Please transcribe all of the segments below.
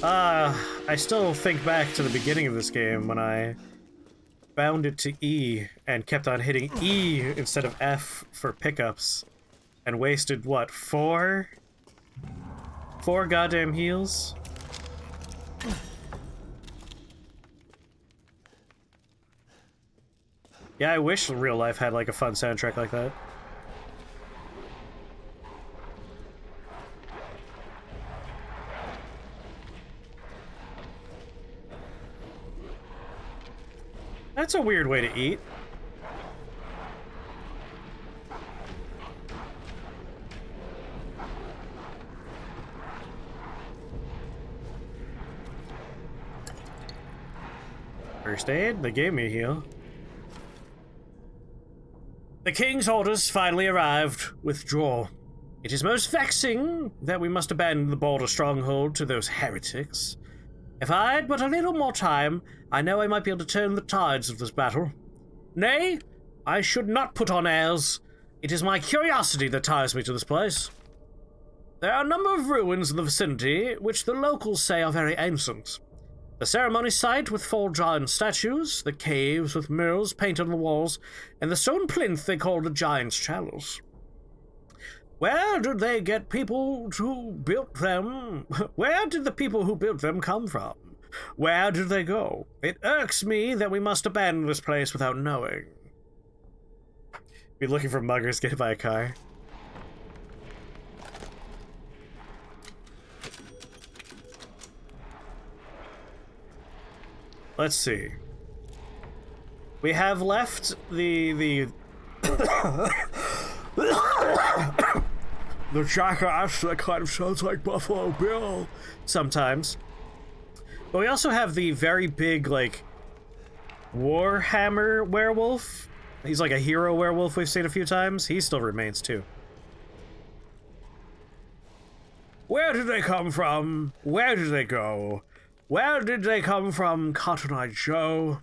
I still think back to the beginning of this game when I bound it to E and kept on hitting E instead of F for pickups and wasted, what, four goddamn heals? Yeah, I wish real life had like a fun soundtrack like that. That's a weird way to eat. First aid? They gave me a heal. The king's orders finally arrived. Withdraw. It is most vexing that we must abandon the border stronghold to those heretics. If I had but a little more time, I know I might be able to turn the tides of this battle. Nay, I should not put on airs. It is my curiosity that ties me to this place. There are a number of ruins in the vicinity, which the locals say are very ancient. The ceremony site with 4 giant statues, the caves with murals painted on the walls, and the stone plinth they call the Giant's Chalice. Where did they get people who built them? Where did the people who built them come from? Where did they go? It irks me that we must abandon this place without knowing. Be looking for muggers get hit by a car. Let's see. We have left the the jackass that kind of sounds like Buffalo Bill sometimes. But we also have the very big, like, Warhammer werewolf. He's like a hero werewolf we've seen a few times. He still remains too. Where did they come from? Where did they go? Where did they come from, Cotton Eye Joe?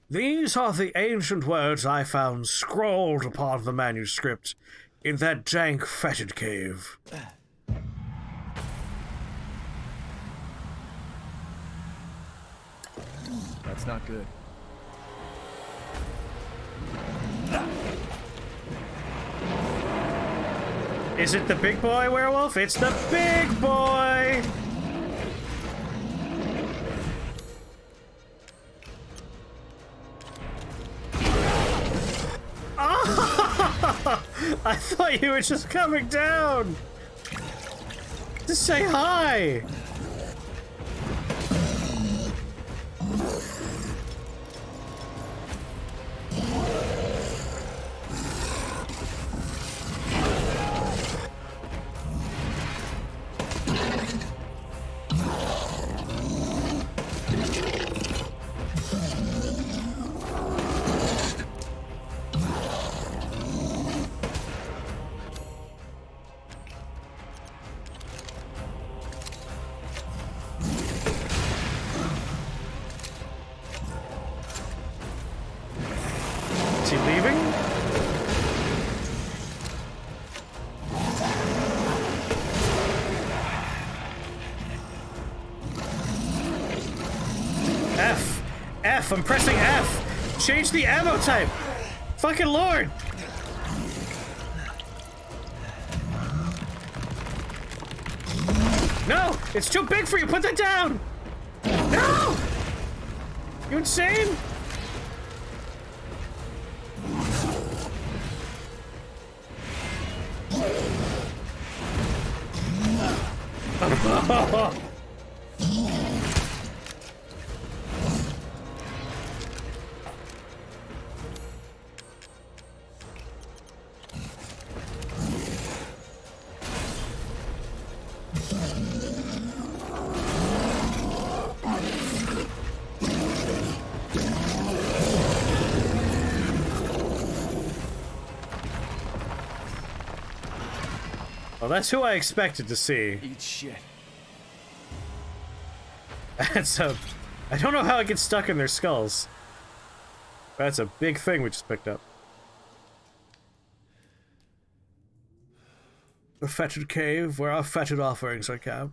These are the ancient words I found scrawled upon the manuscript in that dank, fetid cave. That's not good. Is it the big boy werewolf? It's the big boy! I thought you were just coming down to say hi. Is he leaving? F, I'm pressing F. Change the ammo type. Fucking Lord. No, it's too big for you. Put that down. No. You insane? Well, that's who I expected to see. Eat shit. That's a... I don't know how it gets stuck in their skulls. That's a big thing we just picked up. The fetid cave where our fetid offerings are kept.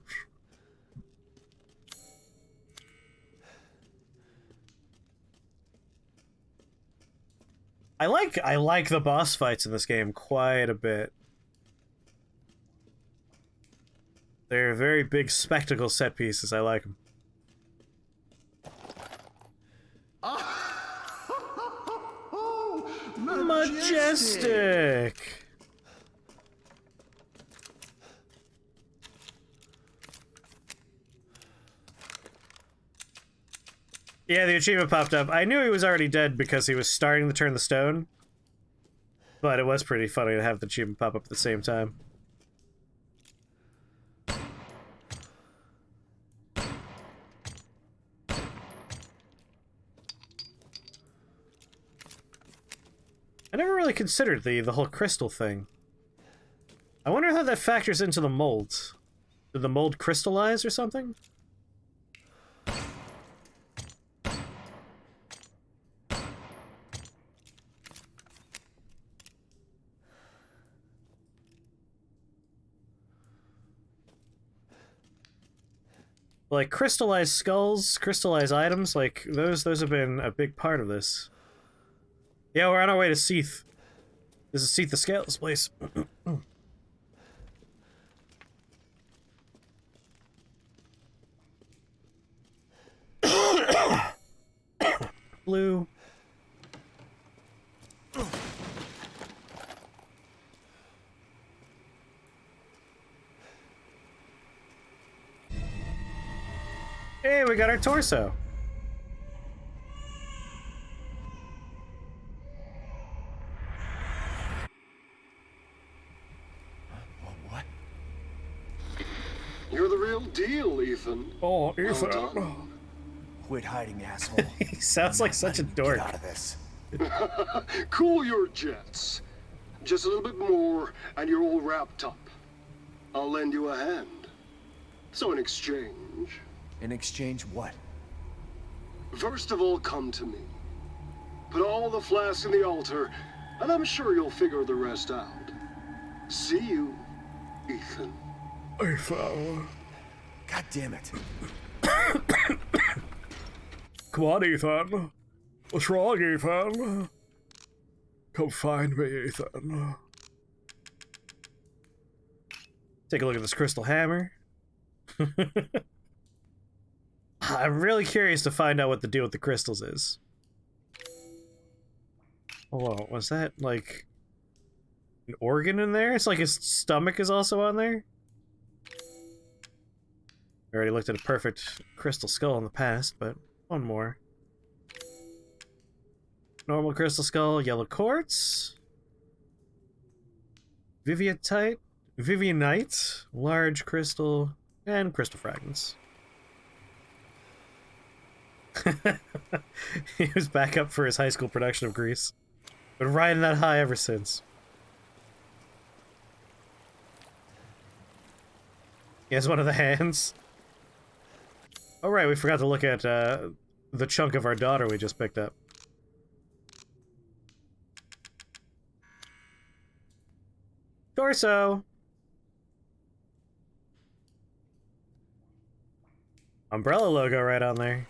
I like the boss fights in this game quite a bit. They're very big spectacle set pieces. I like them. Majestic! Yeah, the achievement popped up. I knew he was already dead because he was starting to turn the stone. But it was pretty funny to have the achievement pop up at the same time. I never really considered the whole crystal thing. I wonder how that factors into the mold. Did the mold crystallize or something? Like crystallized skulls, crystallized items, like those have been a big part of this. Yeah, we're on our way to Seath. This is Seath the Scales place. Blue. Hey, we got our torso. What? You're the real deal, Ethan. Oh, Ethan. Well done. Quit hiding, asshole. He sounds like such a dork. Get out of this. Cool your jets. Just a little bit more, and you're all wrapped up. I'll lend you a hand. So in exchange, In exchange, what? first of all, come to me. Put all the flasks in the altar, and I'm sure you'll figure the rest out. See you, Ethan. Ethan. God damn it. Come on, Ethan. What's wrong, Ethan? Come find me, Ethan. Take a look at this crystal hammer. I'm really curious to find out what the deal with the crystals is. Hold on, was that, like, an organ in there? It's like his stomach is also on there? I already looked at a perfect crystal skull in the past, but one more. Normal crystal skull, yellow quartz. Vivianite, large crystal, and crystal fragments. He was back up for his high school production of Grease. Been riding that high ever since. He has one of the hands. Oh right, we forgot to look at the chunk of our daughter we just picked up. Torso! Umbrella logo right on there.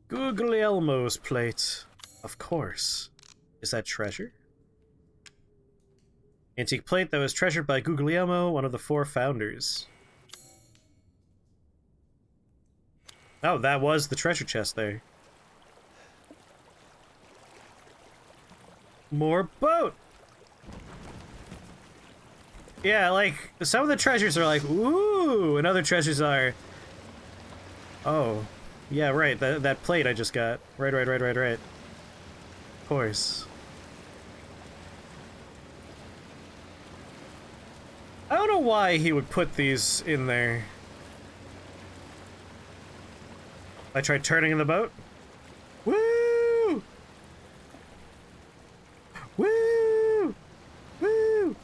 Guglielmo's plate. Of course. Is that treasure? Antique plate that was treasured by Guglielmo, one of the 4 founders. Oh, that was the treasure chest there. More boat! Yeah, like, some of the treasures are like, ooh, and other treasures are... Oh. Yeah, right, that plate I just got. Right. Of course. I don't know why he would put these in there. I tried turning in the boat. Woo! Woo! Woo!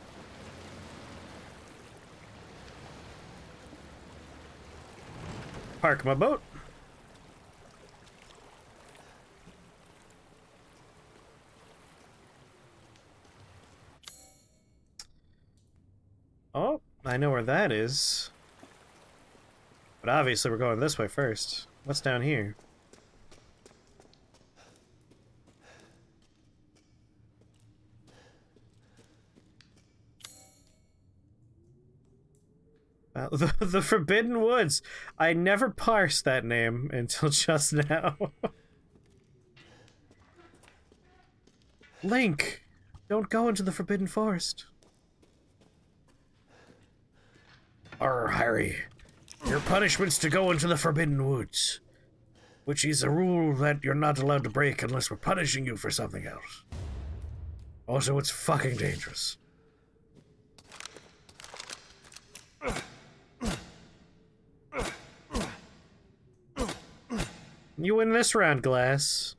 Park my boat. Oh, I know where that is. But obviously we're going this way first. What's down here? The Forbidden Woods. I never parsed that name until just now. Link, don't go into the Forbidden Forest. Harry. Your punishment's to go into the Forbidden Woods, which is a rule that you're not allowed to break unless we're punishing you for something else. Also, it's fucking dangerous. You win this round, Glass.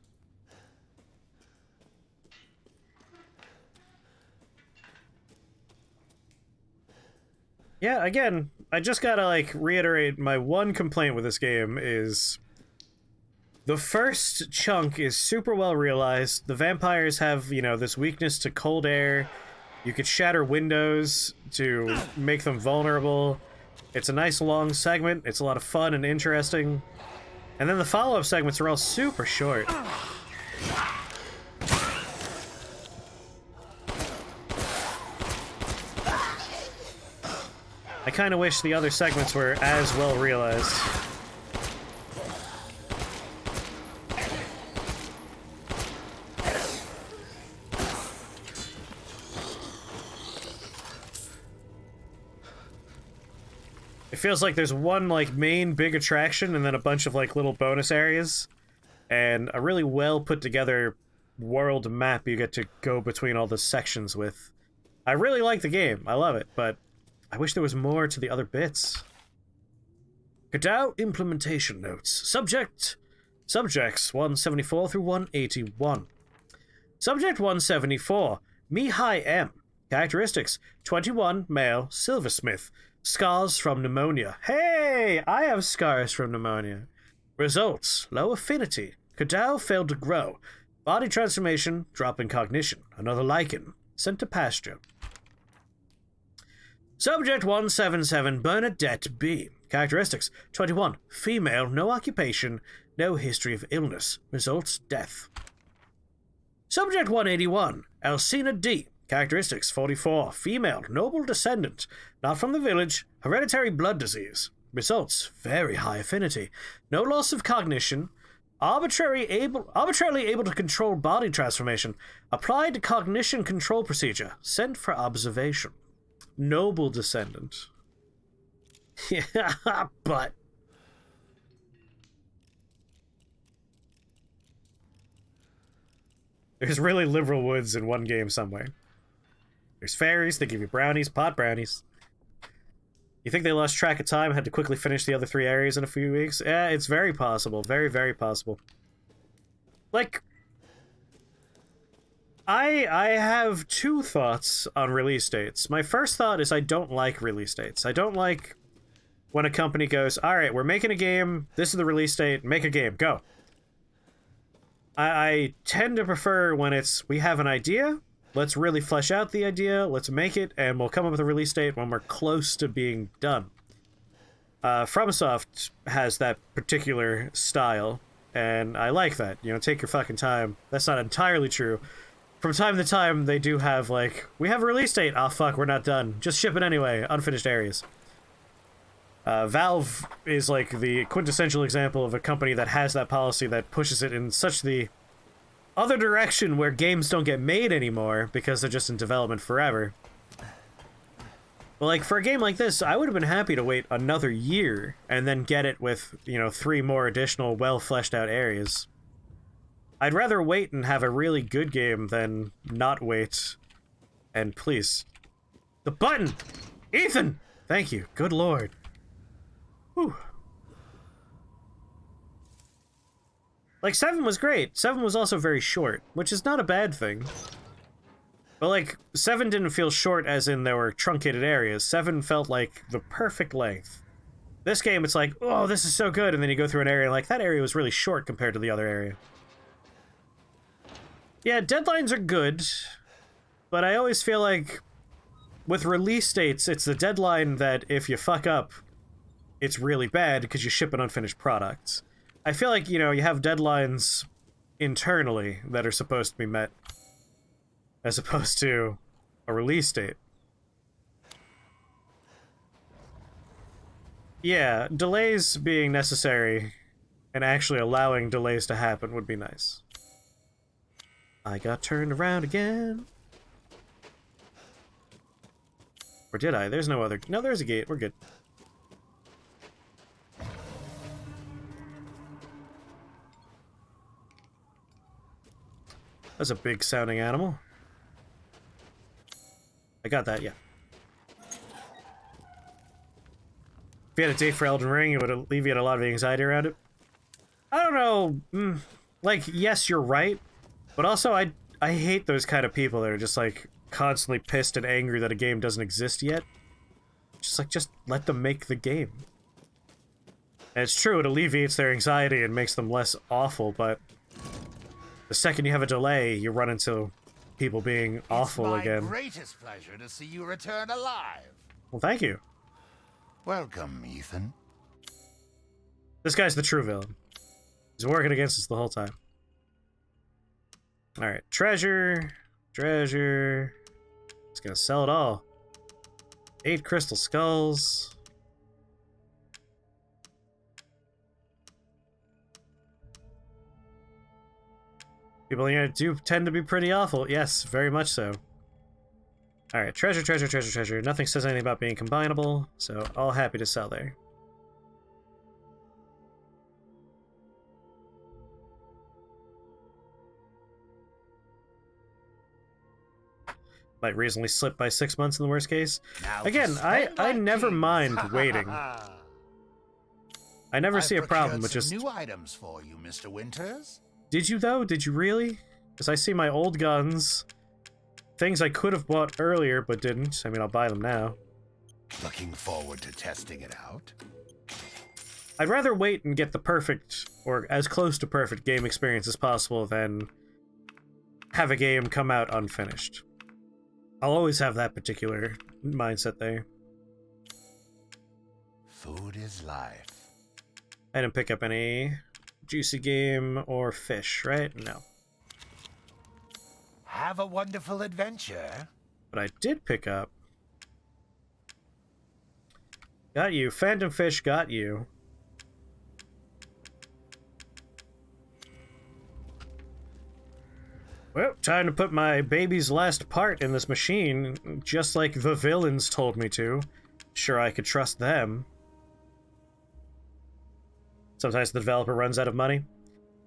Yeah, again, I just gotta, like, reiterate my one complaint with this game is the first chunk is super well realized. The vampires have, you know, this weakness to cold air. You could shatter windows to make them vulnerable. It's a nice long segment. It's a lot of fun and interesting. And then the follow-up segments are all super short. I kind of wish the other segments were as well realized. It feels like there's one, like, main big attraction and then a bunch of, like, little bonus areas. And a really well put together world map you get to go between all the sections with. I really like the game. I love it, but I wish there was more to the other bits. Cadao implementation notes. Subjects 174 through 181. Subject 174, Mihai M. Characteristics, 21, male, silversmith. Scars from pneumonia. Hey, I have scars from pneumonia. Results, low affinity. Cadao failed to grow. Body transformation, drop in cognition. Another lichen. Sent to pasture. Subject 177, Bernadette B. Characteristics, 21, female, no occupation, no history of illness. Results, death. Subject 181, Alcina D. Characteristics, 44, female, noble descendant, not from the village, hereditary blood disease. Results, very high affinity, no loss of cognition, arbitrarily able to control body transformation, applied cognition control procedure, sent for observation. Noble descendant. Yeah, but... There's really liberal woods in one game somewhere. There's fairies, they give you brownies, pot brownies. You think they lost track of time and had to quickly finish the other 3 areas in a few weeks? Yeah, it's very possible. Very, very possible. Like, I have 2 thoughts on release dates. My first thought is I don't like release dates. I don't like when a company goes, alright, we're making a game, this is the release date, make a game, go. I tend to prefer when it's, we have an idea, let's really flesh out the idea, let's make it, and we'll come up with a release date when we're close to being done. FromSoft has that particular style, and I like that. You know, take your fucking time. That's not entirely true. From time to time, they do have, like, we have a release date. Oh, fuck, we're not done. Just ship it anyway. Unfinished areas. Valve is, like, the quintessential example of a company that has that policy that pushes it in such the other direction where games don't get made anymore because they're just in development forever. But, like, for a game like this, I would have been happy to wait another year and then get it with, you know, 3 more additional well-fleshed-out areas. I'd rather wait and have a really good game than not wait. And please. The button! Ethan! Thank you. Good lord. Whew. Like, 7 was great. 7 was also very short, which is not a bad thing. But, like, 7 didn't feel short as in there were truncated areas. 7 felt like the perfect length. This game, it's like, oh, this is so good, and then you go through an area and, like, that area was really short compared to the other area. Yeah, deadlines are good, but I always feel like with release dates, it's the deadline that if you fuck up, it's really bad because you ship an unfinished product. I feel like, you know, you have deadlines internally that are supposed to be met as opposed to a release date. Yeah, delays being necessary and actually allowing delays to happen would be nice. I got turned around again. Or did I? There's no other... No, there's a gate. We're good. That's a big sounding animal. I got that, yeah. If you had a date for Elden Ring, it would alleviate a lot of anxiety around it. I don't know. Like, yes, you're right. But also, I hate those kind of people that are just, like, constantly pissed and angry that a game doesn't exist yet. Just let them make the game. And it's true, it alleviates their anxiety and makes them less awful, but the second you have a delay, you run into people being awful again. It's my greatest pleasure to see you return alive. Well, thank you. Welcome, Ethan. This guy's the true villain. He's working against us the whole time. Alright, treasure. Treasure. It's gonna sell it all. 8 crystal skulls. People here do tend to be pretty awful. Yes, very much so. Alright, treasure, treasure, treasure, treasure. Nothing says anything about being combinable, so all happy to sell there. Might reasonably slip by 6 months in the worst case. Again, I never mind waiting. I never see a problem with just... new items for you, Mr. Winters. Did you, though? Did you really? Because I see my old guns. Things I could have bought earlier, but didn't. I mean, I'll buy them now. Looking forward to testing it out. I'd rather wait and get the perfect, or as close to perfect game experience as possible than have a game come out unfinished. I'll always have that particular mindset there. Food is life. I didn't pick up any juicy game or fish, right? No. Have a wonderful adventure. But I did pick up... Got you. Phantom fish got you. Well, time to put my baby's last part in this machine, just like the villains told me to. Sure, I could trust them. Sometimes the developer runs out of money.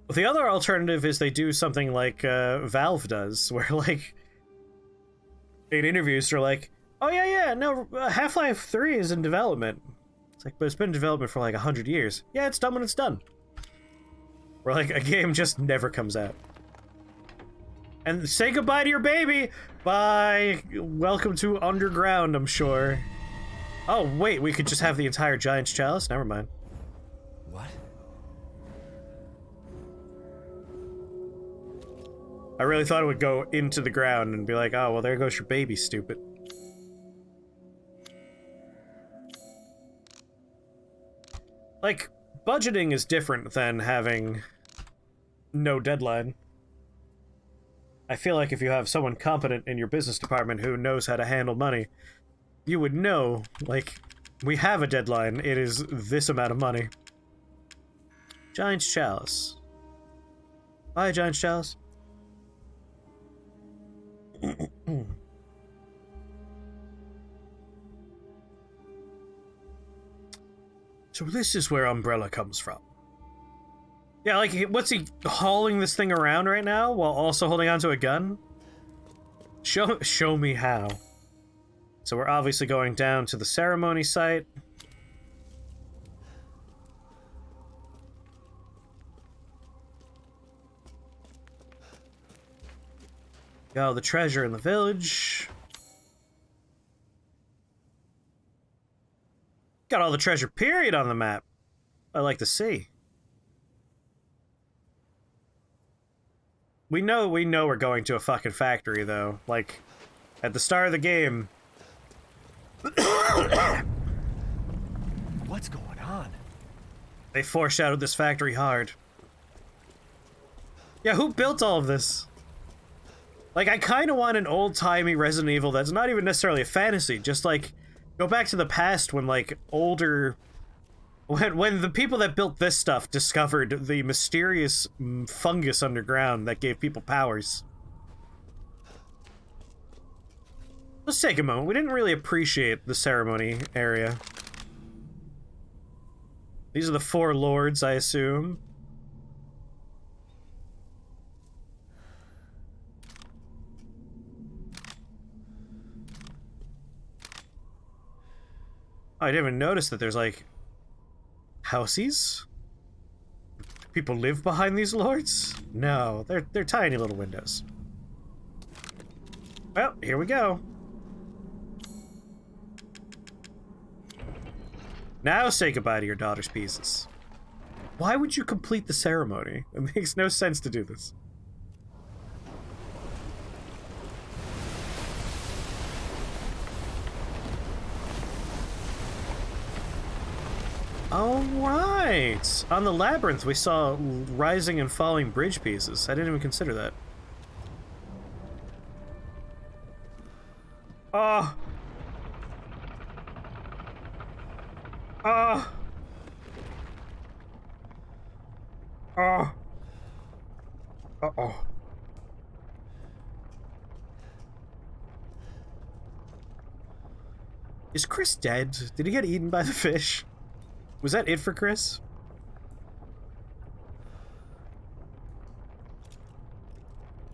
Well, the other alternative is they do something like Valve does, where, like, in interviews, they're like, oh, yeah, no, Half-Life 3 is in development. It's like, but it's been in development for, like, 100 years. Yeah, it's done when it's done. Where, like, a game just never comes out. And say goodbye to your baby! Bye! Welcome to Underground, I'm sure. Oh, wait, we could just have the entire Giant's Chalice? Never mind. What? I really thought it would go into the ground and be like, oh, well, there goes your baby, stupid. Like, budgeting is different than having no deadline. I feel like if you have someone competent in your business department who knows how to handle money, you would know, like, we have a deadline, it is this amount of money. Giant's Chalice. Bye, Giant's Chalice. So this is where Umbrella comes from. Yeah, like, what's he hauling this thing around right now while also holding onto a gun? Show me how. So we're obviously going down to the ceremony site. Got all the treasure in the village. Got all the treasure, period, on the map. I like to see. We know we're going to a fucking factory, though. Like, at the start of the game. What's going on? They foreshadowed this factory hard. Yeah, who built all of this? Like, I kind of want an old-timey Resident Evil that's not even necessarily a fantasy. Just, like, go back to the past when, like, older When the people that built this stuff discovered the mysterious fungus underground that gave people powers. Let's take a moment. We didn't really appreciate the ceremony area. These are the 4 lords, I assume. Oh, I didn't even notice that there's, like, houses? People live behind these lords? No, they're tiny little windows. Well, here we go. Now say goodbye to your daughter's pieces. Why would you complete the ceremony? It makes no sense to do this. All right. On the labyrinth, we saw rising and falling bridge pieces. I didn't even consider that. Oh. Oh. Oh. Uh-oh. Is Chris dead? Did he get eaten by the fish? Was that it for Chris?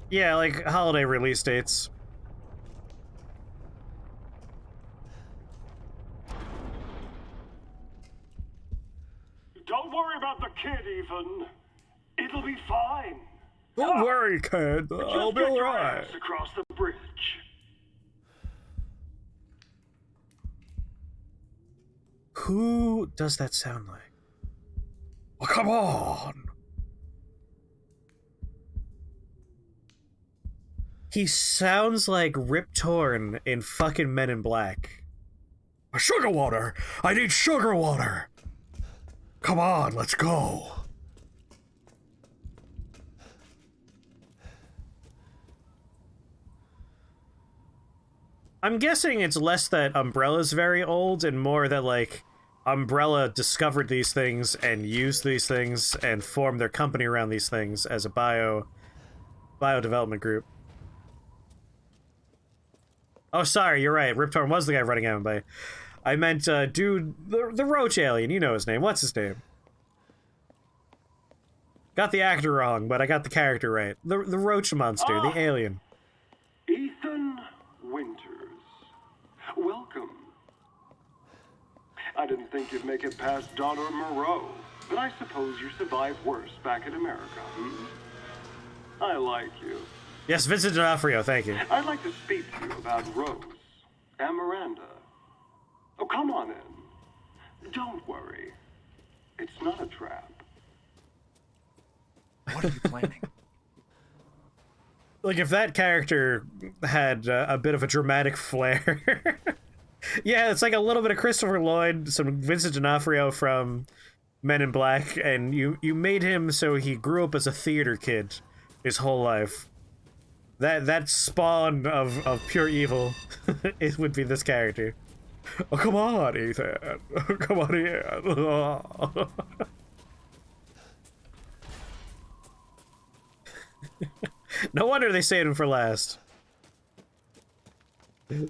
Yeah, like holiday release dates. Don't worry about the kid, Ethan. It'll be fine. Don't worry, kid. I'll Just be get your alright. ass across the bridge. Who does that sound like? Oh, come on! He sounds like Rip Torn in fucking Men in Black. Sugar water! I need sugar water! Come on, let's go! I'm guessing it's less that Umbrella's very old and more that, like, Umbrella discovered these things and used these things and formed their company around these things as a bio development group. Oh, sorry, you're right. Rip Torn was the guy running out by. I meant, dude, the roach alien. You know his name. What's his name? Got the actor wrong, but I got the character right. The roach monster, the alien. Ethan Winters. Welcome. I didn't think you'd make it past Daughter Moreau, but I suppose you survived worse back in America, hmm? I like you. Yes, Vincent D'Onofrio, thank you. I'd like to speak to you about Rose and Miranda. Oh, come on in. Don't worry. It's not a trap. What are you planning? Like, if that character had a bit of a dramatic flair. Yeah, it's like a little bit of Christopher Lloyd, some Vincent D'Onofrio from Men in Black, and you made him so he grew up as a theater kid his whole life. That spawn of pure evil it would be this character. Oh, come on, Ethan. Come on in. No wonder they saved him for last.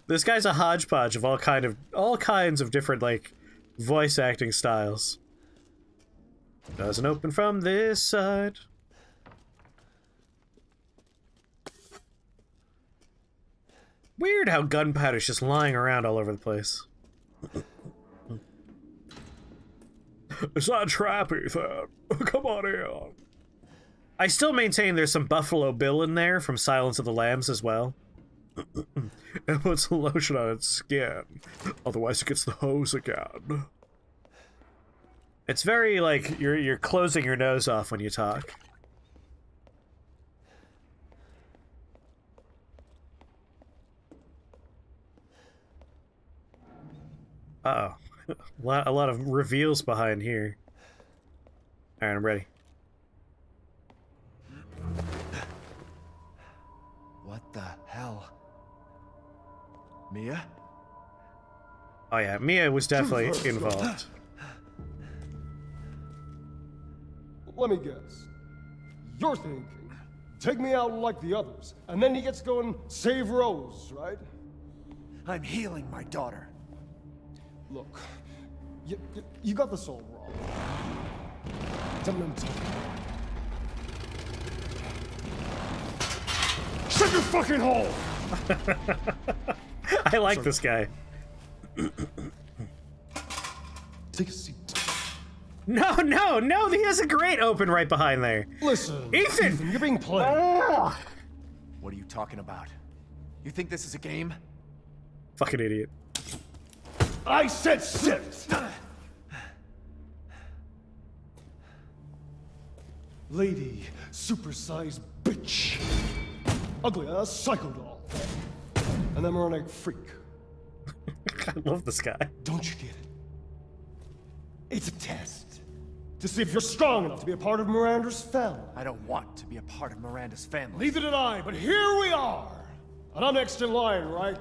This guy's a hodgepodge of all kinds of different, like, voice acting styles. Doesn't open from this side. Weird how gunpowder's just lying around all over the place. It's not a trap, Ethan. Come on in. I still maintain there's some Buffalo Bill in there from Silence of the Lambs as well. It puts lotion on its skin, otherwise it gets the hose again. It's very like you're closing your nose off when you talk. Uh-oh. A lot of reveals behind here. Alright, I'm ready. What the hell? Mia? Oh yeah, Mia was definitely involved. let me guess. You're thinking, take me out like the others, and then he gets to go and save Rose, right? I'm healing my daughter. Look, you got this all wrong. Tell me what I'm talking about. Shut your fucking hole! I like this guy. Take a seat. No, he has a great open right behind there. Listen, Ethan! you're being played. What are you talking about? You think this is a game? Fucking idiot. I said sit! Lady, supersized bitch. Ugly ass psycho doll. An moronic freak. I love this guy. Don't you get it? It's a test. To see if you're strong enough to be a part of Miranda's family. I don't want to be a part of Miranda's family. Neither did I, but here we are. And I'm next in line, right?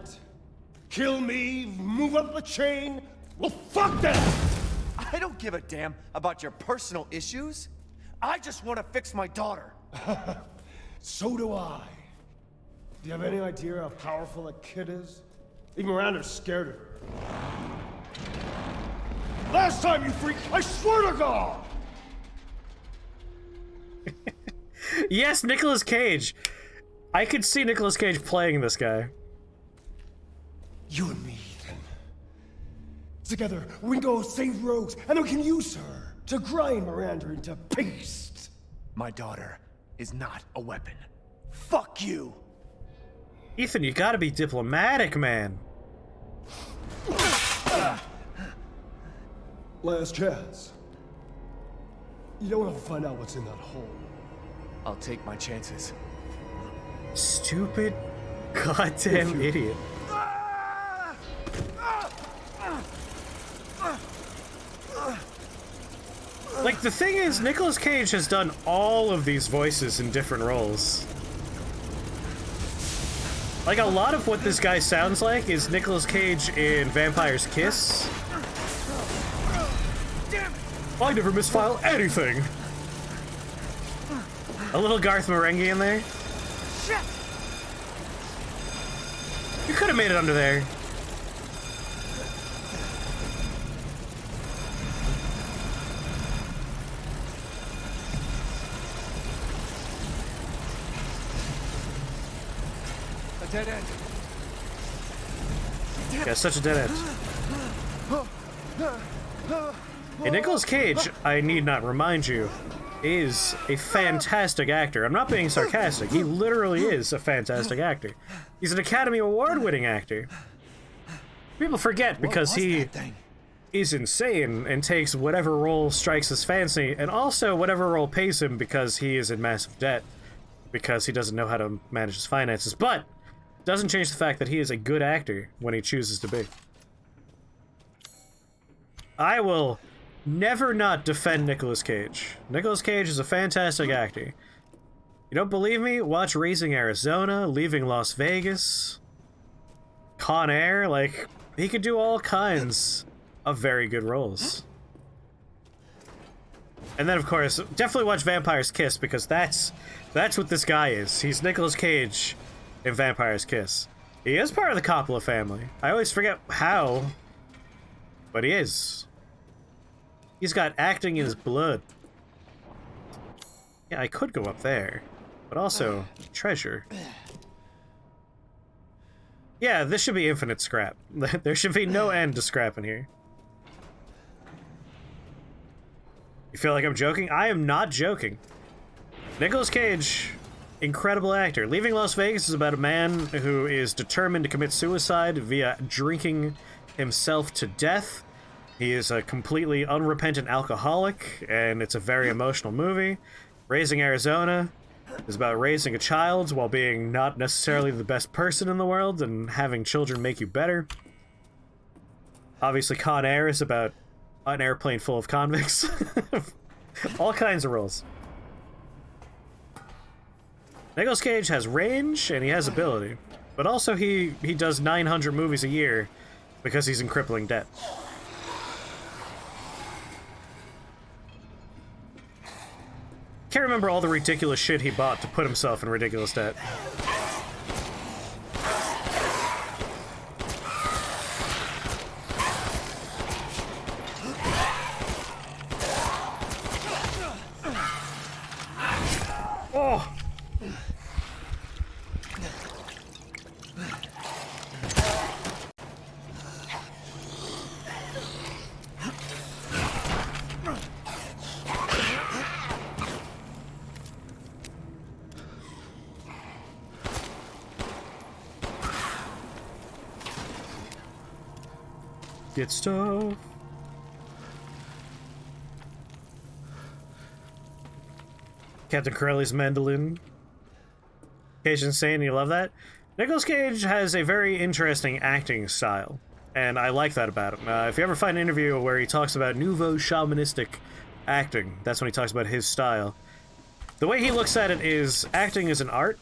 Kill me, move up the chain. Well, fuck that! I don't give a damn about your personal issues. I just want to fix my daughter. So do I. Do you have any idea how powerful that kid is? Even Miranda's scared of her. Last time, you freak, I swear to God! Yes, Nicolas Cage. I could see Nicolas Cage playing this guy. You and me, Ethan. Together, we can go save Rose, and we can use her to grind Miranda into paste. My daughter is not a weapon. Fuck you! Ethan, you gotta be diplomatic, man. Last chance. You don't want to find out what's in that hole. I'll take my chances. Stupid goddamn idiot. Like, the thing is, Nicolas Cage has done all of these voices in different roles. Like, a lot of what this guy sounds like is Nicolas Cage in Vampire's Kiss. I never misfile anything! A little Garth Marenghi in there. You could have made it under there. A dead end. Yeah, such a dead end. And Nicolas Cage, I need not remind you, is a fantastic actor. I'm not being sarcastic. He literally is a fantastic actor. He's an Academy Award-winning actor. People forget because he is insane and takes whatever role strikes his fancy, and also whatever role pays him because he is in massive debt because he doesn't know how to manage his finances. But doesn't change the fact that he is a good actor when he chooses to be. I will never not defend Nicolas Cage. Nicolas Cage is a fantastic actor. You don't believe me? Watch Raising Arizona, Leaving Las Vegas, Con Air. Like, he could do all kinds of very good roles. And then, of course, definitely watch Vampire's Kiss, because that's what this guy is. He's Nicolas Cage in Vampire's Kiss. He is part of the Coppola family. I always forget how, but he is. He's got acting in his blood. Yeah, I could go up there, but also treasure. Yeah, this should be infinite scrap. There should be no end to scrap in here. You feel like I'm joking? I am not joking. Nicolas Cage, incredible actor. Leaving Las Vegas is about a man who is determined to commit suicide via drinking himself to death. He is a completely unrepentant alcoholic, and it's a very emotional movie. Raising Arizona is about raising a child while being not necessarily the best person in the world and having children make you better. Obviously, Con Air is about an airplane full of convicts. All kinds of roles. Nicolas Cage has range and he has ability, but also he does 900 movies a year because he's in crippling debt. Can't remember all the ridiculous shit he bought to put himself in ridiculous debt. Oh! Get stuff. Captain Corelli's mandolin. Cage Insane, you love that? Nicolas Cage has a very interesting acting style, and I like that about him. If you ever find an interview where he talks about nouveau shamanistic acting, that's when he talks about his style. The way he looks at it is acting is an art,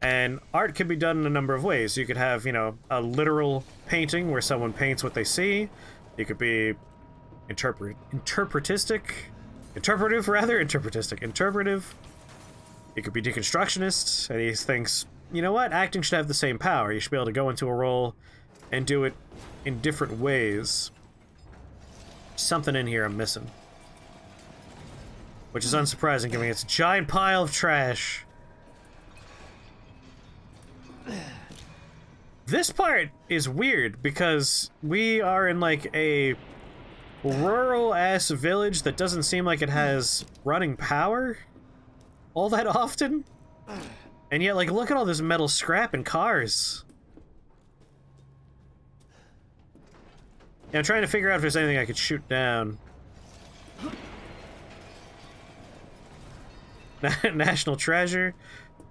and art can be done in a number of ways. You could have, you know, a literal painting where someone paints what they see. You could be interpretive. It could be deconstructionist, and he thinks, you know what, acting should have the same power. You should be able to go into a role and do it in different ways. Something in here I'm missing. Which is unsurprising, given it's a giant pile of trash. This part is weird, because we are in, like, a rural-ass village that doesn't seem like it has running power all that often. And yet, like, look at all this metal scrap and cars. Yeah, I'm trying to figure out if there's anything I could shoot down. National Treasure.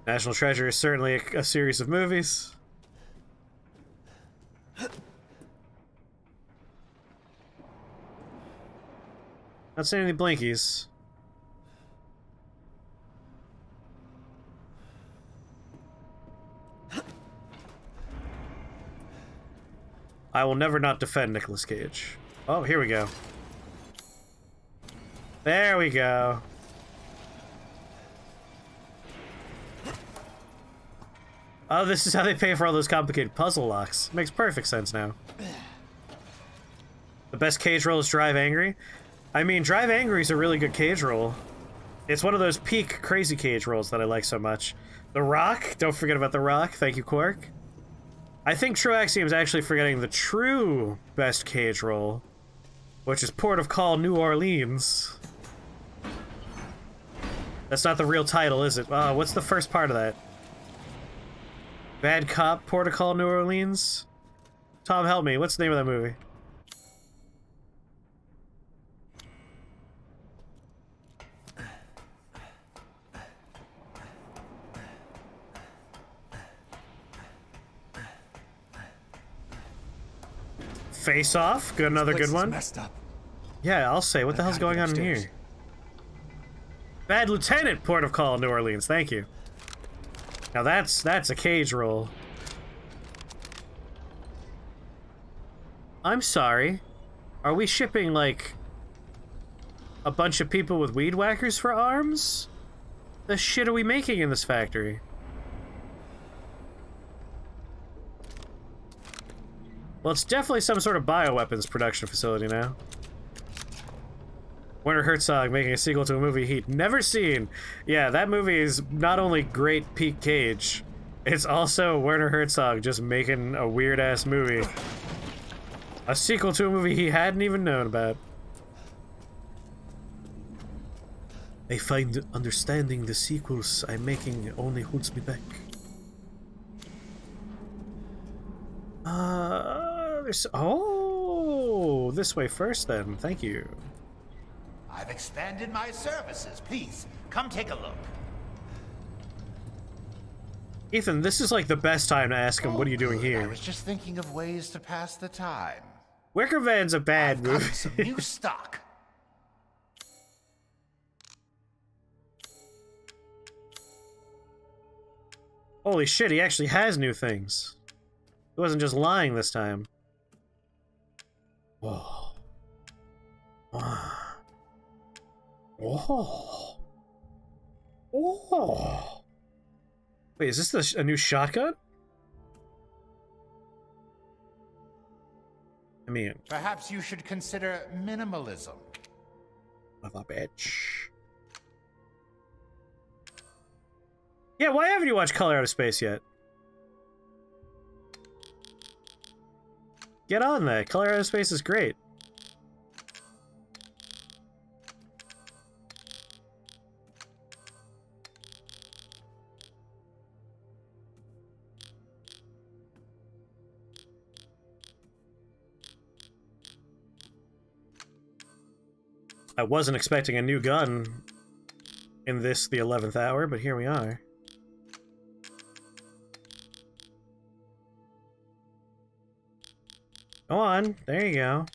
National Treasure is certainly a series of movies. Not seeing any blinkies. I will never not defend Nicolas Cage. Oh, here we go. There we go. Oh, this is how they pay for all those complicated puzzle locks. Makes perfect sense now. The best Cage roll is Drive Angry. I mean, Drive Angry is a really good Cage roll. It's one of those peak crazy Cage rolls that I like so much. The Rock, don't forget about The Rock. Thank you, Quark. I think True Axiom is actually forgetting the true best Cage roll, which is Port of Call, New Orleans. That's not the real title, is it? What's the first part of that? Bad Cop, Port of Call, New Orleans? Tom, help me. What's the name of that movie? Face Off, good, another good one. Messed up. Yeah, I'll say. What the hell's going on in here? Bad Lieutenant, Port of Call, New Orleans. Thank you. Now that's a Cage roll. I'm sorry. Are we shipping, like, a bunch of people with weed whackers for arms? The shit are we making in this factory? Well, it's definitely some sort of bioweapons production facility now. Werner Herzog making a sequel to a movie he'd never seen. Yeah, that movie is not only great peak Cage, it's also Werner Herzog just making a weird-ass movie. A sequel to a movie he hadn't even known about. I find understanding the sequels I'm making only holds me back. Oh, this way first then. Thank you. I've expanded my services. Please, come take a look. Ethan, this is like the best time to ask him, what are you doing I here? was just thinking of ways to pass the time. Wicker Man's a bad I've got movie. some new stock. Holy shit, he actually has new things. He wasn't just lying this time. Whoa. Wow. Oh. Oh. Wait, is this a new shotgun? I mean... Perhaps you should consider minimalism. Of a bitch. Yeah, why haven't you watched Color Out of Space yet? Get on that. Color Out of Space is great. I wasn't expecting a new gun in this, the 11th hour, but here we are. Go on, there you go.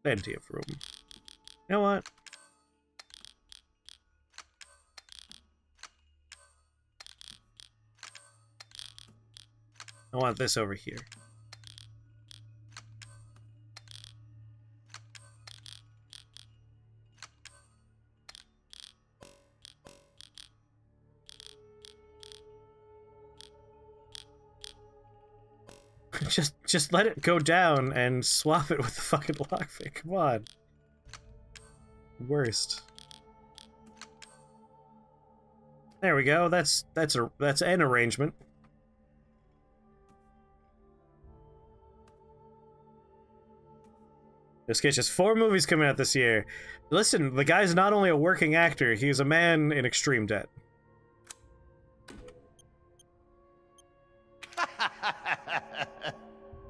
Plenty of room. You know what? I want this over here. Just let it go down and swap it with the fucking lockpick. Come on. Worst. There we go. That's an arrangement. This kid has 4 movies coming out this year. Listen, the guy's not only a working actor, he's a man in extreme debt.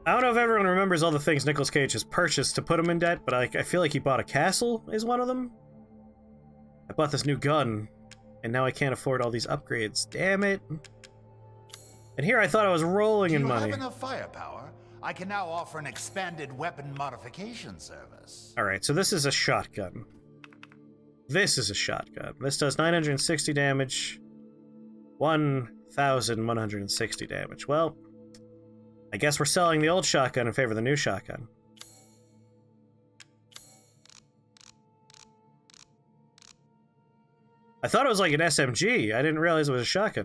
I don't know if everyone remembers all the things Nicolas Cage has purchased to put him in debt, but I feel like he bought a castle is one of them. I bought this new gun, and now I can't afford all these upgrades. Damn it. And here I thought I was rolling in money. Do you have enough firepower? I can now offer an expanded weapon modification service. Alright, so this is a shotgun. This is a shotgun. This does 960 damage. 1,160 damage. Well, I guess we're selling the old shotgun in favor of the new shotgun. I thought it was like an SMG. I didn't realize it was a shotgun.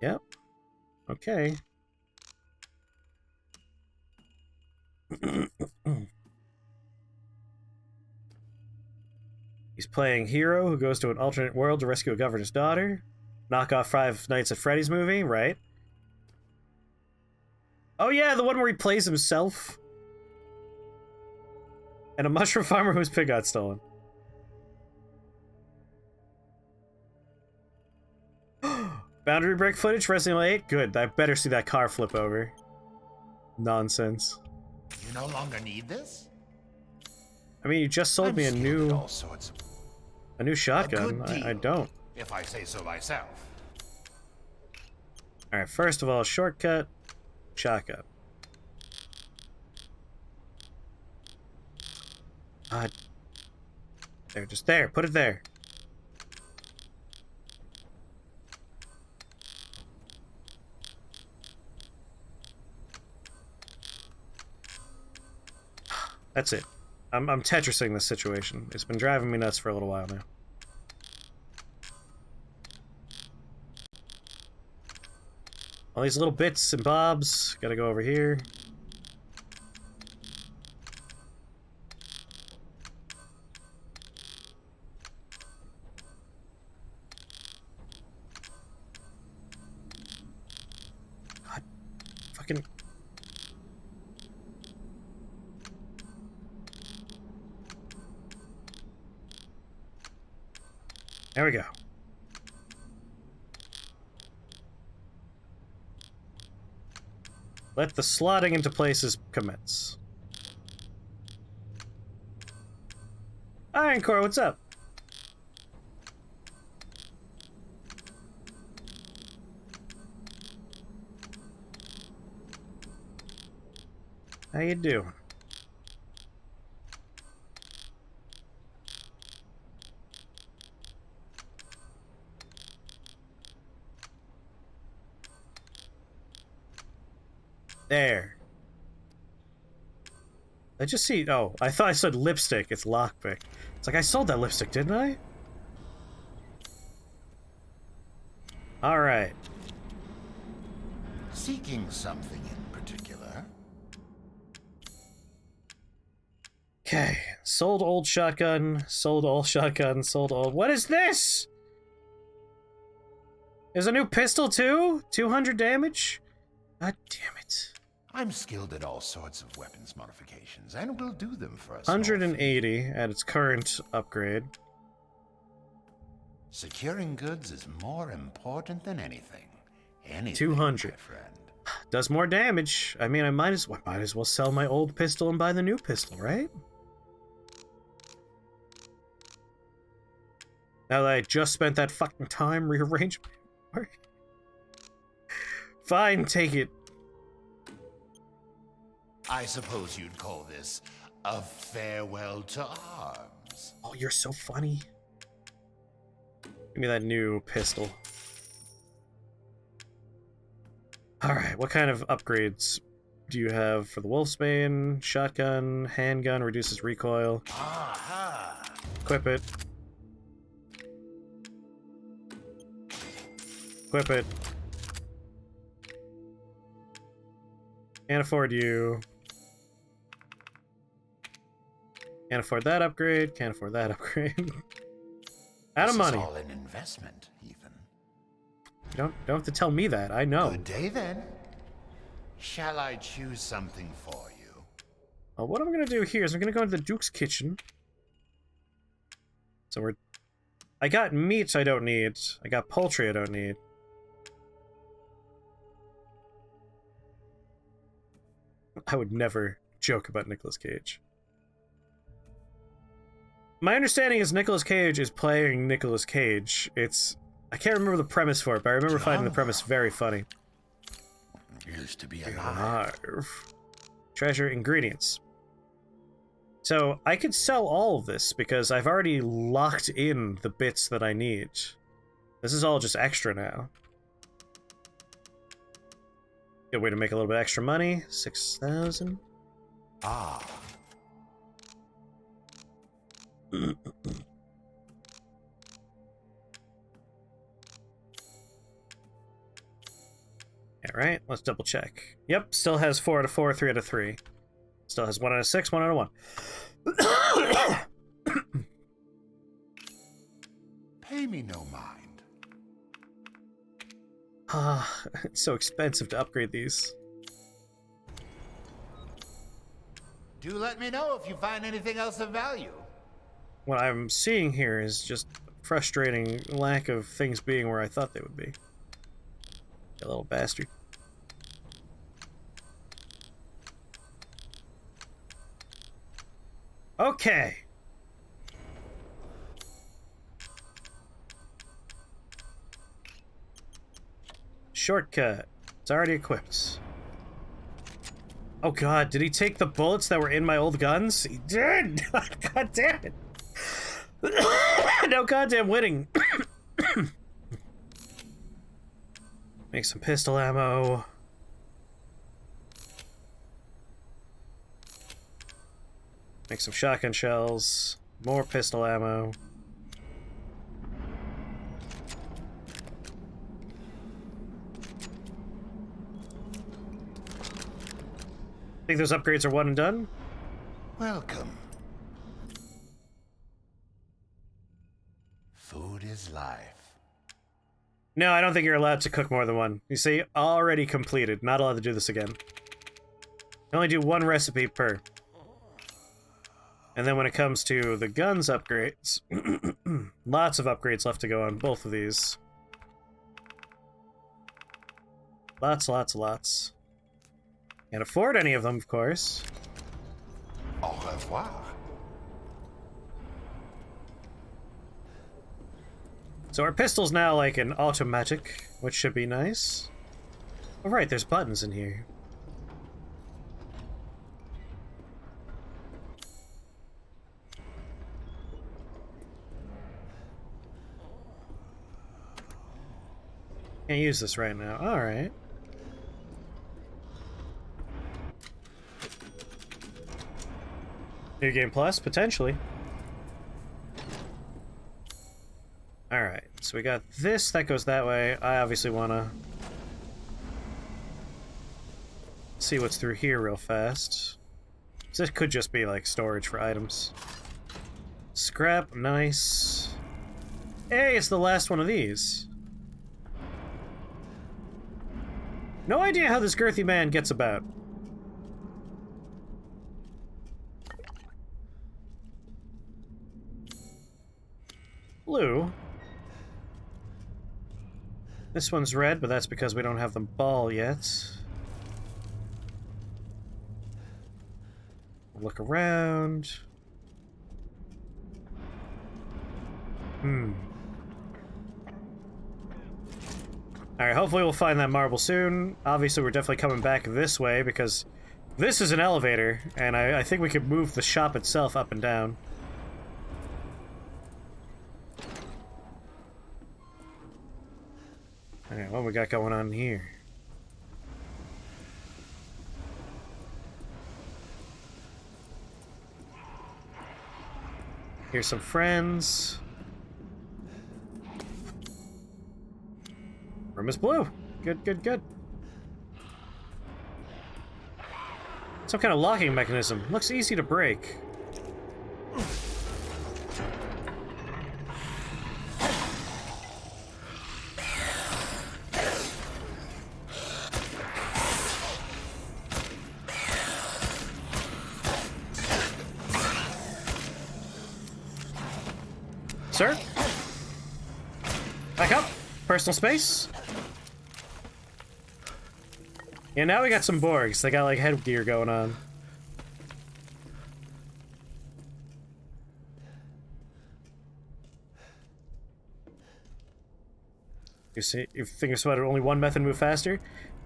Yep. Okay. He's playing hero who goes to an alternate world to rescue a governor's daughter. Knock off Five Nights at Freddy's movie, right? Oh yeah, the one where he plays himself. And a mushroom farmer whose pig got stolen. Boundary break footage for Resident Evil 8? Good, I better see that car flip over. Nonsense. You no longer need this? I mean, you just sold me a new shotgun. A good I don't. If I say so myself. Alright, first of all, shortcut, shotgun. There, just there. Put it there. That's it. I'm Tetrising this situation. It's been driving me nuts for a little while now. All these little bits and bobs. Gotta go over here. God. Fucking... There we go. Let the slotting into places commence. Ironcore, what's up? How you doing? There. I just see... Oh, I thought I said lipstick. It's lockpick. It's like, I sold that lipstick, didn't I? Alright. Seeking something in particular? Okay. Sold old shotgun. Sold all shotgun. Sold old... What is this? There's a new pistol, too? 200 damage? God damn it. I'm skilled at all sorts of weapons modifications, and will do them for us. 180 at its current upgrade. Securing goods is more important than anything. 200. My friend. Does more damage. I mean, I might as well sell my old pistol and buy the new pistol, right? Now that I just spent that fucking time rearranging my work. Fine, take it. I suppose you'd call this a farewell to arms. Oh, you're so funny. Give me that new pistol. Alright, what kind of upgrades do you have for the Wolfsbane? Shotgun, handgun, reduces recoil. Aha! Equip it. Equip it. Can't afford you. Can't afford that upgrade. Can't afford that upgrade. Out of money. This is all an investment, Ethan. You don't have to tell me that. I know. Good day, then. Shall I choose something for you? Well, what I'm gonna do here is I'm gonna go into the Duke's kitchen. So I got meats I don't need. I got poultry I don't need. I would never joke about Nicolas Cage. My understanding is Nicolas Cage is playing Nicolas Cage. I can't remember the premise for it, but I remember finding the premise very funny. Used to be alive. Treasure ingredients. So I could sell all of this because I've already locked in the bits that I need. This is all just extra now. Good way to make a little bit extra money. 6,000. Ah. Alright, let's double check. Yep, still has 4 out of 4, 3 out of 3. Still has 1 out of 6, 1 out of 1. Pay me no mind. Ah, it's so expensive to upgrade these. Do let me know if you find anything else of value. What I'm seeing here is just frustrating lack of things being where I thought they would be. You little bastard. Okay. Shortcut. It's already equipped. Oh god, did he take the bullets that were in my old guns? He did! God damn it. No goddamn winning. Make some pistol ammo. Make some shotgun shells. More pistol ammo. Think those upgrades are one and done? Welcome. Food is life. No, I don't think you're allowed to cook more than one. You see, already completed. Not allowed to do this again. You only do one recipe per. And then when it comes to the guns upgrades, lots of upgrades left to go on both of these. Lots, lots, lots. Can't afford any of them, of course. Au revoir. So our pistol's now like an automatic, which should be nice. Oh right, there's buttons in here. Can't use this right now. Alright. New Game Plus, potentially. Alright, so we got this, that goes that way. I obviously want to see what's through here real fast. So this could just be like storage for items. Scrap, nice. Hey, it's the last one of these. No idea how this girthy man gets about. Blue. This one's red, but that's because we don't have the ball yet. Look around. Alright, hopefully we'll find that marble soon. Obviously, we're definitely coming back this way because this is an elevator, and I think we could move the shop itself up and down. Alright, what we got going on here? Here's some friends. Room is blue. Good, good, good. Some kind of locking mechanism. Looks easy to break. Sir? Back up. Personal space. Yeah, now we got some Borgs. They got, like, headgear going on. You see, you think it's about only one method to move faster?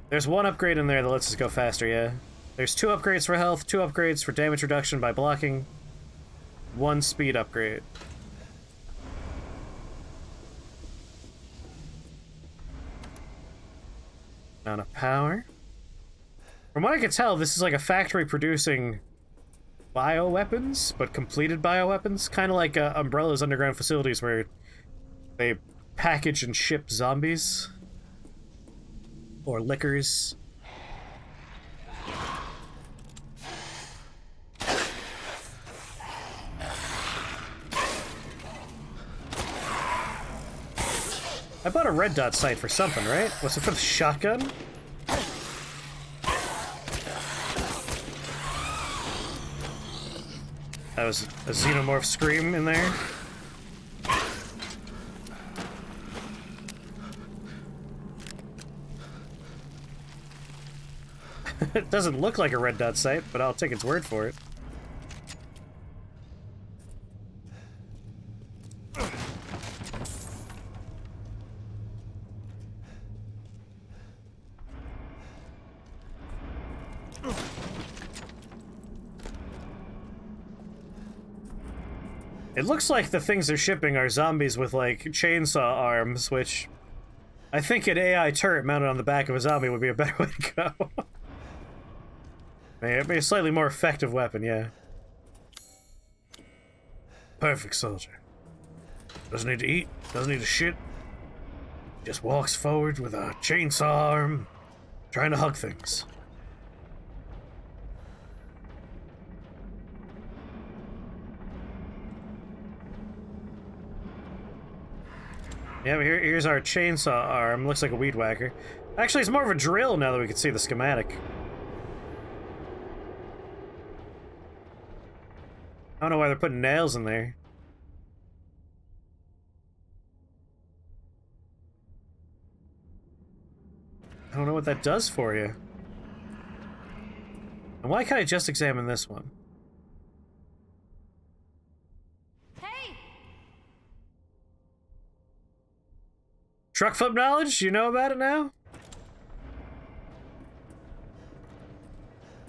There's one upgrade in there that lets us go faster, yeah. There's 2 upgrades for health, 2 upgrades for damage reduction by blocking, 1 speed upgrade. Amount of power. From what I can tell, this is like a factory producing bioweapons, but completed bioweapons. Kind of like Umbrella's underground facilities where they package and ship zombies. Or liquors. I bought a red dot sight for something, right? Was it for the shotgun? That was a xenomorph scream in there. It doesn't look like a red dot sight, but I'll take its word for it. It looks like the things they're shipping are zombies with, like, chainsaw arms, which I think an AI turret mounted on the back of a zombie would be a better way to go. It'd be a slightly more effective weapon, yeah. Perfect soldier. Doesn't need to eat, doesn't need to shit. Just walks forward with a chainsaw arm, trying to hug things. Yeah, but here's our chainsaw arm. Looks like a weed whacker. Actually, it's more of a drill now that we can see the schematic. I don't know why they're putting nails in there. I don't know what that does for you. And why can't I just examine this one? Hey! Truck flip knowledge? You know about it now?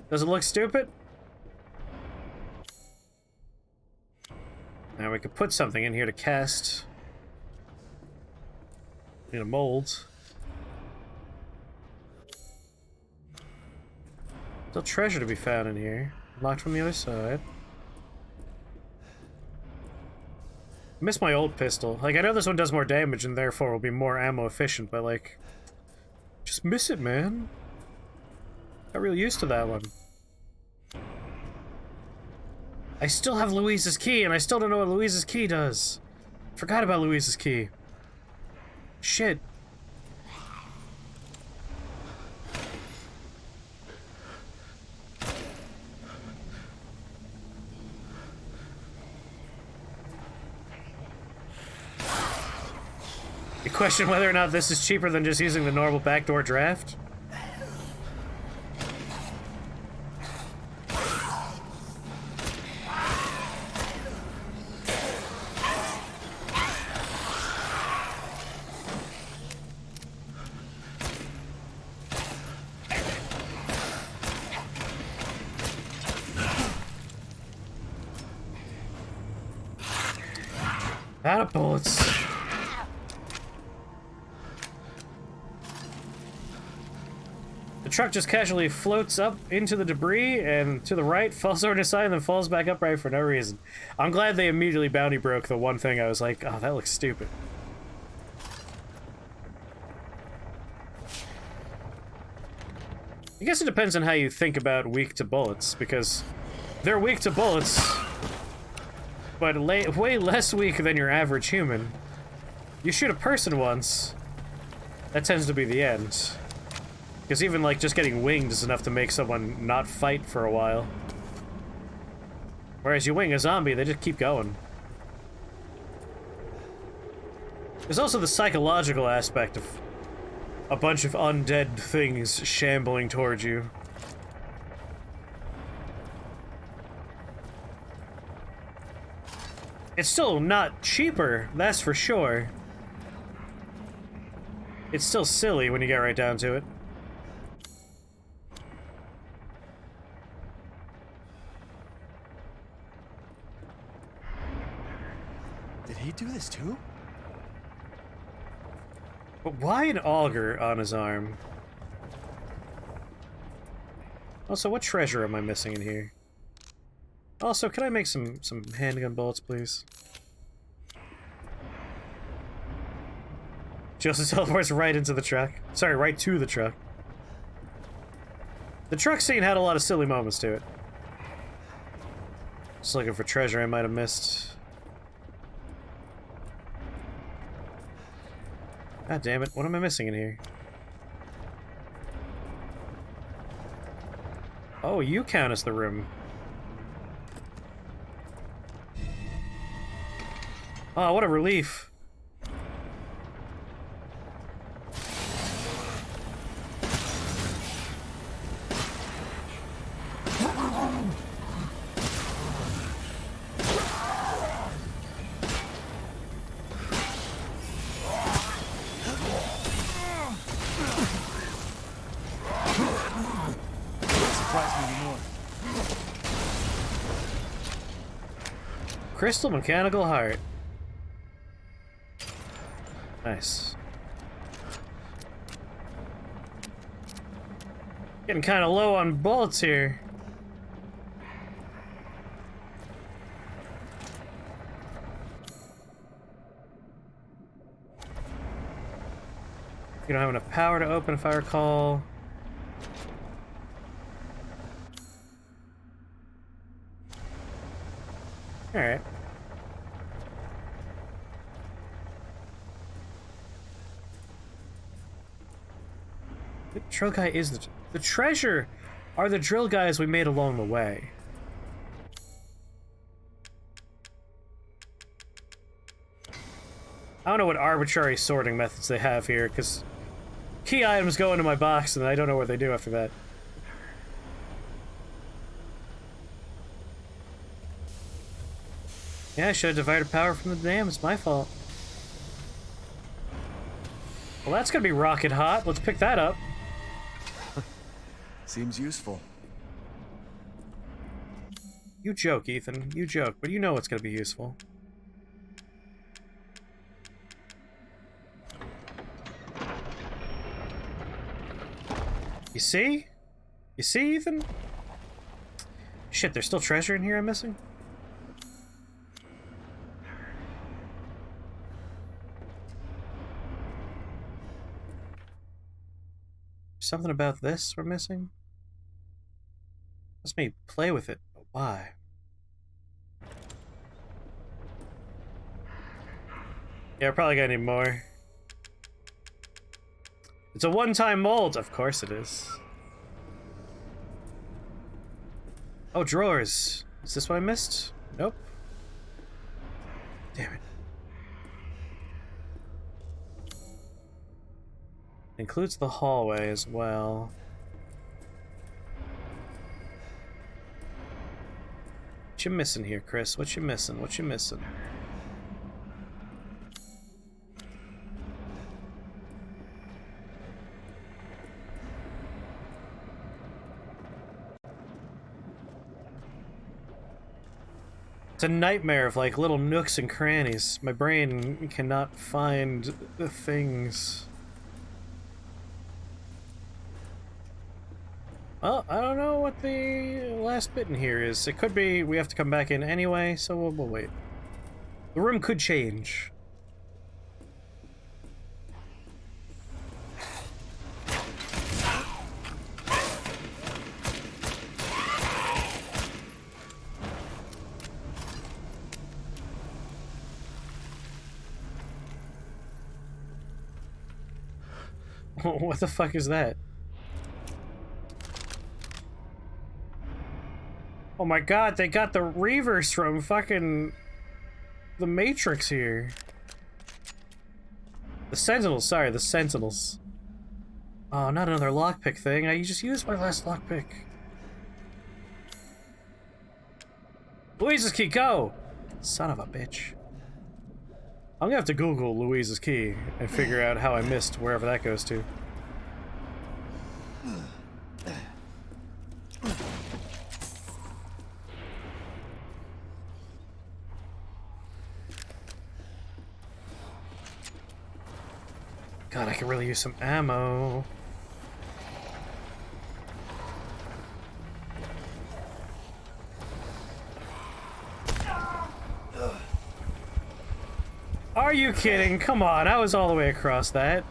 Does it look stupid? Now we could put something in here to cast. Need a mold. Still treasure to be found in here. Locked from the other side. Miss my old pistol. Like, I know this one does more damage and therefore will be more ammo efficient, but like, just miss it, man. Got real used to that one. I still have Louise's key, and I still don't know what Louise's key does. Forgot about Louise's key. Shit. You question whether or not this is cheaper than just using the normal backdoor draft? Out of bullets. The truck just casually floats up into the debris and to the right, falls over to the side, and then falls back upright for no reason. I'm glad they immediately bounty broke the one thing I was like, oh, that looks stupid. I guess it depends on how you think about weak to bullets, because they're weak to bullets, but way less weak than your average human. You shoot a person once, that tends to be the end. Because even, like, just getting winged is enough to make someone not fight for a while. Whereas you wing a zombie, they just keep going. There's also the psychological aspect of a bunch of undead things shambling towards you. It's still not cheaper, that's for sure. It's still silly when you get right down to it. Did he do this too? But why an auger on his arm? Also, what treasure am I missing in here? Also, can I make some handgun bullets, please? Joseph teleports right into the truck. Sorry, right to the truck. The truck scene had a lot of silly moments to it. Just looking for treasure I might have missed. God damn it, what am I missing in here? Oh, you count as the room. Oh, what a relief. Crystal mechanical heart. Nice. Getting kind of low on bullets here. You don't have enough power to open, if I recall. Alright. The drill guy is the treasure are the drill guys we made along the way. I don't know what arbitrary sorting methods they have here, because key items go into my box and I don't know what they do after that. Yeah, I should have divided power from the dam. It's my fault. Well, that's gonna be rocket hot. Let's pick that up. Seems useful. You joke, Ethan. You joke, but you know it's gonna be useful. You see? You see, Ethan? Shit, there's still treasure in here I'm missing? Something about this we're missing? Let's me play with it, but why? Yeah, we're probably gonna need more. It's a one-time mold! Of course it is. Oh, drawers. Is this what I missed? Nope. Damn it. Includes the hallway as well. What you missing here, Chris? What you missing? What you missing? It's a nightmare of like little nooks and crannies. My brain cannot find the things. Well, I don't know what the last bit in here is. It could be we have to come back in anyway, so we'll wait. The room could change. What the fuck is that? Oh my god, they got the reverse from fucking the Matrix here. The Sentinels, sorry, the Sentinels. Oh, not another lockpick thing. I just used my last lockpick. Louise's key, go! Son of a bitch. I'm gonna have to Google Louise's key and figure out how I missed wherever that goes to. God, I could really use some ammo. Are you kidding? Come on, I was all the way across that.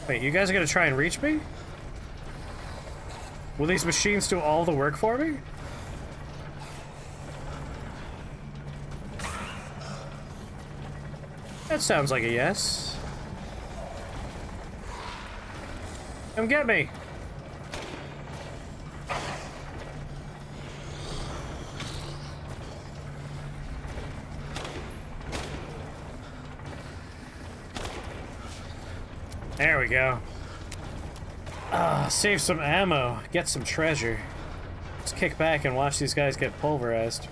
Wait, you guys are gonna try and reach me? Will these machines do all the work for me? That sounds like a yes. Come get me! There we go. Save some ammo, get some treasure. Let's kick back and watch these guys get pulverized.